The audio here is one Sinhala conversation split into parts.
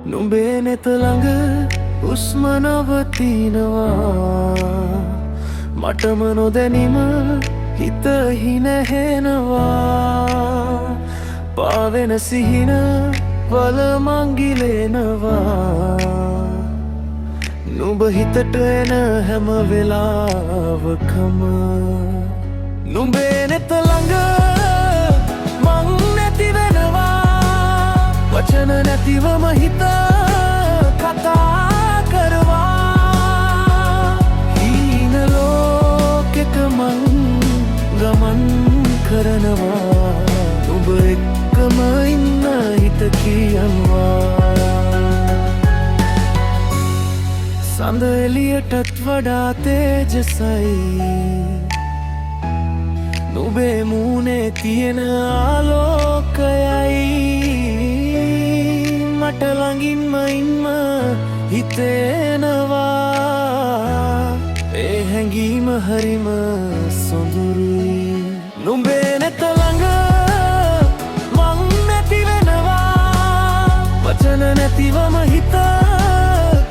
නුඹේ නෙත ළඟ හුස්ම නවතිනවා මටම නොදැනීම හිත හිනහෙනවා පාවෙන සිහින වල මංගිලෙනවා නුඹ හිතට එන හැම වෙලාවකම නුඹේ නෙත ළඟ මං නැති වෙනවා වචන නැතිවම හිත කතා කරවා හීන ලෝකෙක මං ගමන් කරනවා නුඹ එක්කම ඉන්න හිත කියනවා සඳ එළියටත් වඩා තේජසයි නුඹේ මූණේ තියෙන ආලෝකයයි මට ළඟින්ම ඉන්න හිතෙනවා ඒ හැඟීම හරිම සොඳුරුයි නුඹේ නෙත ළඟ මං නැති වෙනවා වචන නැතිවම හිත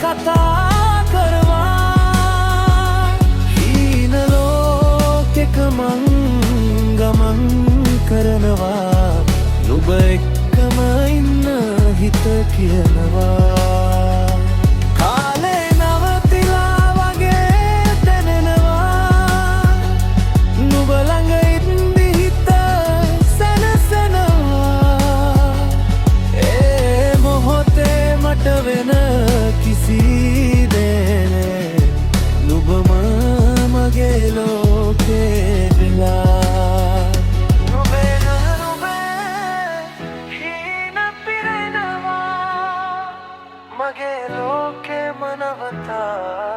කතා කරවා හීන ලෝකෙක මං ගමන් කරනවා නුඹ එක්කම ඉන්න හිත කියනවා කාලේ නවතිලා වගේ දැනෙනවා නුඹ ළඟ ඉඳි හිත සැනසෙනවා ඒ මොහොතේ මට වෙන කිසි දේ නුඹම මගේ ලෝකේ වෙලා මගේ ලෝකෙ මනවතා